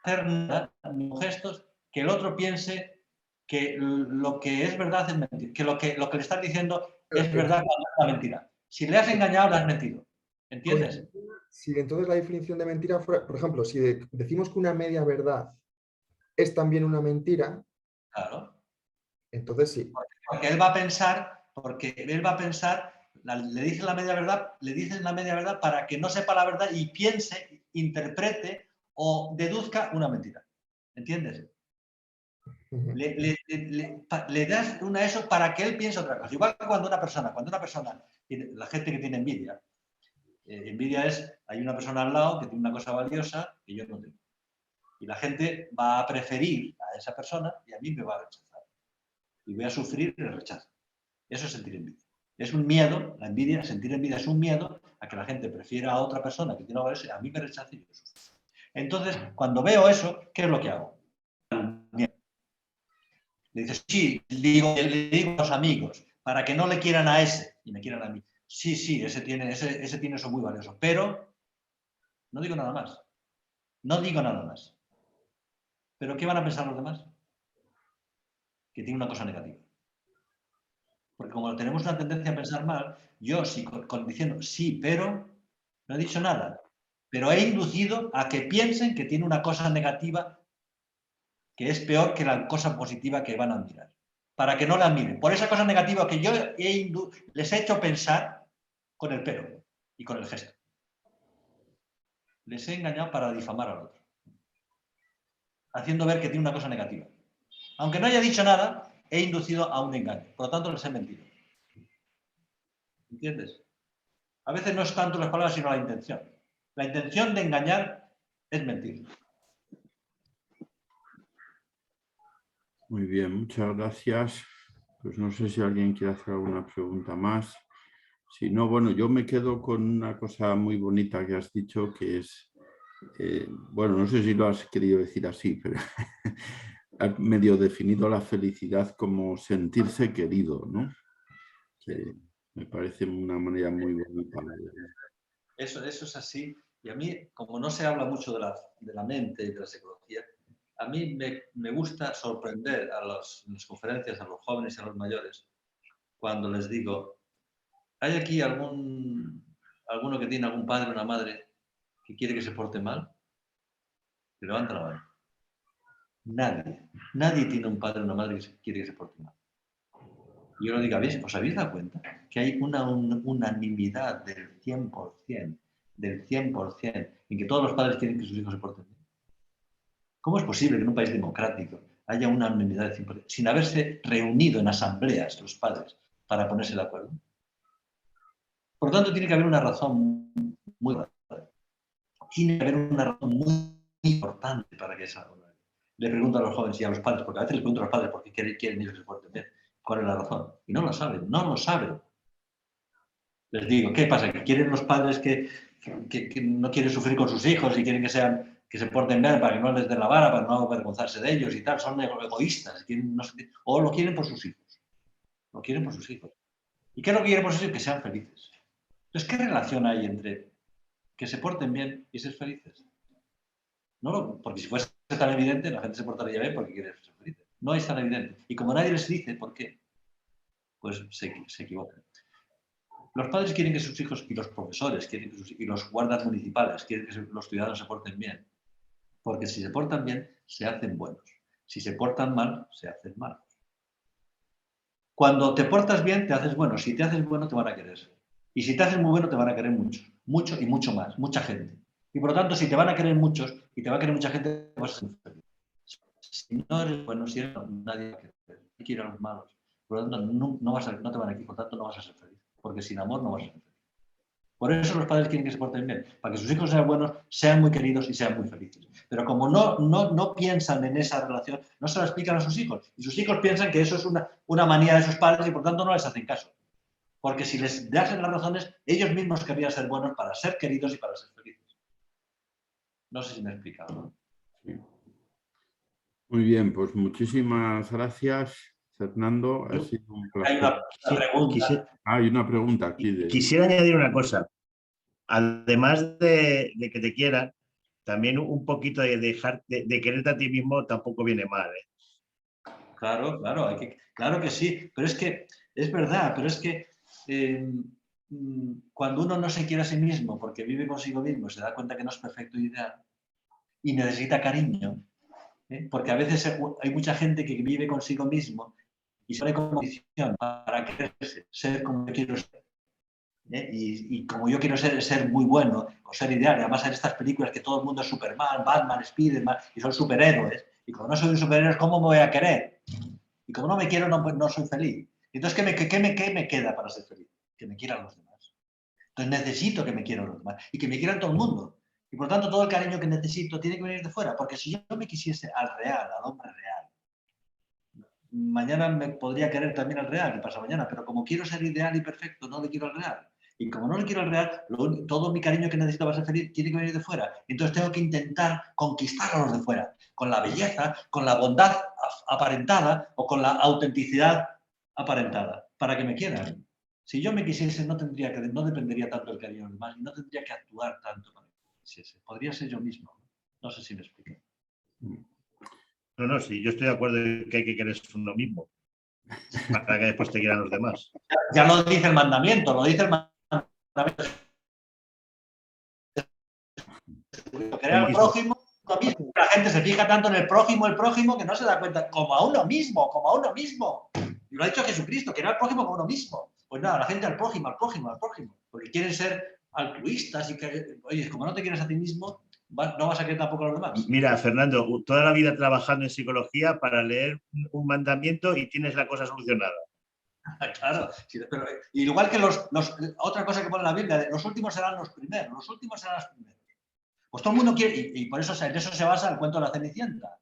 hacer nada, ni gestos, que el otro piense que lo que es verdad es mentir, que lo que le estás diciendo es verdad cuando es una mentira. Si le has engañado, le has mentido. ¿Entiendes? Si entonces la definición de mentira fuera, por ejemplo, si decimos que una media verdad es también una mentira, claro. Entonces sí. Porque él va a pensar, le dices la media verdad para que no sepa la verdad y piense, interprete o deduzca una mentira. ¿Entiendes? Le das eso para que él piense otra cosa. Igual que cuando una persona, la gente que tiene envidia, hay una persona al lado que tiene una cosa valiosa que yo no tengo. Y la gente va a preferir a esa persona y a mí me va a rechazar. Y voy a sufrir el rechazo. Eso es sentir envidia. Es un miedo, la envidia, sentir envidia es un miedo a que la gente prefiera a otra persona que tiene valores y a mí me rechace y yo sufro. Entonces, cuando veo eso, ¿qué es lo que hago? Le dices, sí, le digo a los amigos, para que no le quieran a ese y me quieran a mí. Sí, ese tiene eso muy valioso. Pero no digo nada más. No digo nada más. ¿Pero qué van a pensar los demás? Que tiene una cosa negativa. Porque como tenemos una tendencia a pensar mal, yo sí, diciendo sí, pero no he dicho nada. Pero he inducido a que piensen que tiene una cosa negativa que es peor que la cosa positiva que van a admirar. Para que no la admiren. Por esa cosa negativa que yo les he hecho pensar con el pero y con el gesto. Les he engañado para difamar al otro. Haciendo ver que tiene una cosa negativa. Aunque no haya dicho nada, he inducido a un engaño. Por lo tanto, les he mentido. ¿Entiendes? A veces no es tanto las palabras, sino la intención. La intención de engañar es mentir. Muy bien, muchas gracias. Pues no sé si alguien quiere hacer alguna pregunta más. Sí, no, bueno, yo me quedo con una cosa muy bonita que has dicho, que es, bueno, no sé si lo has querido decir así, pero has medio definido la felicidad como sentirse querido, ¿no? Que me parece una manera muy bonita. Eso es así. Y a mí, como no se habla mucho de la mente y de la psicología, a mí me gusta sorprender en las conferencias a los jóvenes y a los mayores cuando les digo, ¿hay aquí alguno que tiene algún padre o una madre que quiere que se porte mal? Que levanta la mano. Nadie tiene un padre o una madre que quiere que se porte mal. Y yo lo digo, ¿os habéis dado cuenta que hay una unanimidad del 100%, en que todos los padres quieren que sus hijos se porten bien? ¿Cómo es posible que en un país democrático haya una unanimidad del 100%, sin haberse reunido en asambleas los padres para ponerse de acuerdo? Por lo tanto, tiene que haber una razón muy grande. Tiene que haber una razón muy importante para que esa... Le pregunto a los jóvenes y a los padres, porque a veces les pregunto a los padres por qué quieren ellos que se porten bien. ¿Cuál es la razón? Y no lo saben. Les digo, ¿qué pasa? ¿Que quieren los padres que no quieren sufrir con sus hijos y quieren que se porten bien para que no les den la vara, para no avergonzarse de ellos y tal? Son egoístas. O lo quieren por sus hijos. Lo quieren por sus hijos. ¿Y qué es lo que quieren por sus hijos? Que sean felices. Entonces, ¿qué relación hay entre que se porten bien y ser felices? Porque si fuese tan evidente, la gente se portaría bien porque quiere ser feliz. No es tan evidente. Y como nadie les dice por qué, pues se equivocan. Los padres quieren que sus hijos, y los profesores, y los guardas municipales, quieren que los ciudadanos se porten bien. Porque si se portan bien, se hacen buenos. Si se portan mal, se hacen malos. Cuando te portas bien, te haces bueno. Si te haces bueno, te van a querer. Y si te haces muy bueno, te van a querer mucho. Mucho y mucho más. Mucha gente. Y por lo tanto, si te van a querer muchos y te va a querer mucha gente, vas a ser feliz. Si no eres bueno, si eres nadie va a querer. Hay que ir a los malos. Por lo tanto, no te van a querer, por lo tanto, no vas a ser feliz. Porque sin amor no vas a ser feliz. Por eso los padres quieren que se porten bien, para que sus hijos sean buenos, sean muy queridos y sean muy felices. Pero como no piensan en esa relación, no se la explican a sus hijos. Y sus hijos piensan que eso es una manía de sus padres y por tanto no les hacen caso. Porque si les das las razones, ellos mismos querrían ser buenos para ser queridos y para ser felices. No sé si me he explicado, ¿no? Sí. Muy bien, pues muchísimas gracias, Fernando. Ha sido un placer. Hay una pregunta. Hay una pregunta aquí. Quisiera añadir una cosa. Además de que te quieran, también un poquito de quererte a ti mismo tampoco viene mal, ¿eh? Claro, claro que sí. Pero es que, es verdad, pero es que cuando uno no se quiere a sí mismo porque vive consigo mismo, se da cuenta que no es perfecto y ideal y necesita cariño, porque a veces hay mucha gente que vive consigo mismo y se pone como condición para quererse, ser como yo quiero ser. Y como yo quiero ser muy bueno o ser ideal, y además en estas películas que todo el mundo es Superman, Batman, Spiderman y son superhéroes, y como no soy un superhéroe, ¿cómo me voy a querer? Y como no me quiero, no soy feliz. Entonces, ¿qué me queda para ser feliz? Que me quieran los demás. Entonces necesito que me quieran los demás y que me quieran todo el mundo. Y por tanto, todo el cariño que necesito tiene que venir de fuera, porque si yo me quisiese al hombre real, mañana me podría querer también al real, y pasa mañana, pero como quiero ser ideal y perfecto, no le quiero al real. Y como no le quiero al real, todo mi cariño que necesito para ser feliz tiene que venir de fuera. Entonces tengo que intentar conquistar a los de fuera, con la belleza, con la bondad aparentada o con la autenticidad aparentada, para que me quieran. Si yo me quisiese, no dependería tanto del cariño de los demás y no tendría que actuar tanto para que me quisiese. Podría ser yo mismo. No sé si me explico. No, sí, yo estoy de acuerdo en que hay que quererse uno mismo para que después te quieran los demás. Ya lo dice el mandamiento, Querer al prójimo, la gente se fija tanto en el prójimo, que no se da cuenta, como a uno mismo. Y lo ha dicho Jesucristo, querer al prójimo como uno mismo. Pues nada, la gente al prójimo, porque quieren ser altruistas y que, oye, como no te quieres a ti mismo, no vas a querer tampoco a los demás. Mira, Fernando, toda la vida trabajando en psicología para leer un mandamiento y tienes la cosa solucionada. Claro, sí, pero igual que otra cosa que pone la Biblia, los últimos serán los primeros, Pues todo el mundo quiere, y por eso en eso se basa el cuento de la Cenicienta,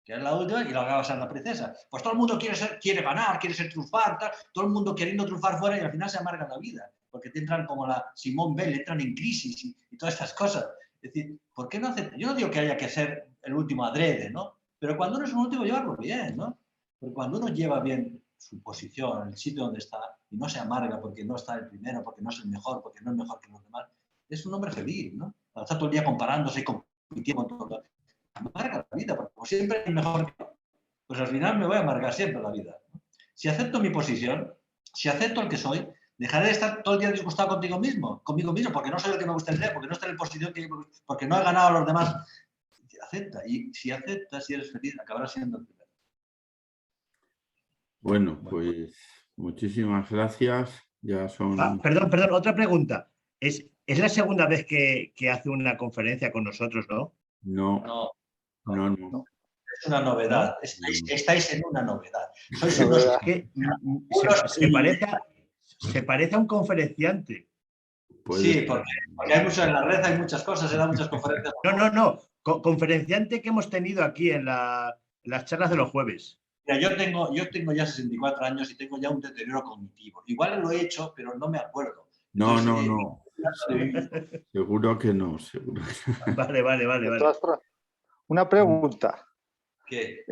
que es la última y la va a basar la princesa. Pues todo el mundo quiere ganar, quiere ser triunfar, todo el mundo queriendo triunfar fuera y al final se amarga la vida. porque te entran como la Simone Bell, entran en crisis y todas estas cosas. Es decir, ¿por qué no hacer? Yo no digo que haya que ser el último adrede, ¿no? Pero cuando uno es un último, llevarlo bien, ¿no? Porque cuando uno lleva bien su posición, el sitio donde está, y no se amarga porque no está el primero, porque no es el mejor, porque no es mejor que los demás, es un hombre feliz, ¿no? Cuando está todo el día comparándose y compitiendo con todo, amarga la vida, porque como siempre es mejor que yo, pues al final me voy a amargar siempre la vida, ¿no? Si acepto mi posición, si acepto el que soy, dejaré de estar todo el día disgustado conmigo mismo, porque no soy el que me gusta el porque no estoy en la posición que porque no he ganado a los demás. Acepta, y si aceptas, si eres feliz, acabarás siendo el primero. Bueno, pues muchísimas gracias. Ya son... Perdón, otra pregunta. ¿Es la segunda vez que hace una conferencia con nosotros, no? No. Es una novedad. Estáis en una novedad. Sois No, unos... es que se parece a un conferenciante. Sí, porque hay mucho en la red, hay muchas cosas, he dado muchas conferencias. No. Conferenciante que hemos tenido aquí en las charlas de los jueves. Mira, yo tengo ya 64 años y tengo ya un deterioro cognitivo. Igual lo he hecho, pero no me acuerdo. Entonces, no. Seguro que no, seguro. Vale. Una pregunta. ¿Qué?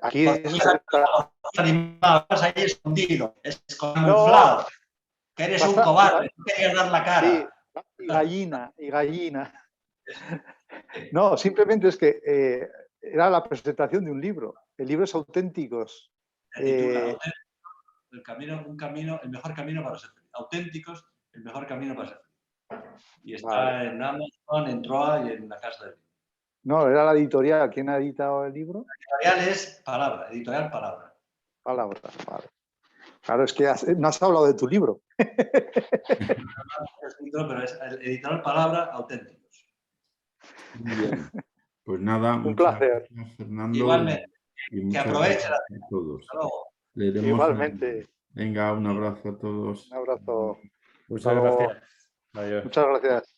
Aquí animados ahí escondido, camuflado. Que eres un cobarde, no querías dar la cara. Sí, y gallina. No, simplemente es que era la presentación de un libro. El libro es Auténticos. El mejor camino para ser feliz. Auténticos, el mejor camino para ser feliz. Y está en Amazon, en Troa y en la Casa del Libro. No, era la editorial. ¿Quién ha editado el libro? La editorial es Palabra, editorial Palabra. Palabra, vale. Claro, es que no has hablado de tu libro. Pero es el editorial Palabra, Auténticos. Bien. Pues nada, Un placer. Gracias, Fernando. Igualmente. Y Que aproveche a todos. Igualmente. Venga, un abrazo a todos. Un abrazo. Muchas gracias. Adiós. Muchas gracias.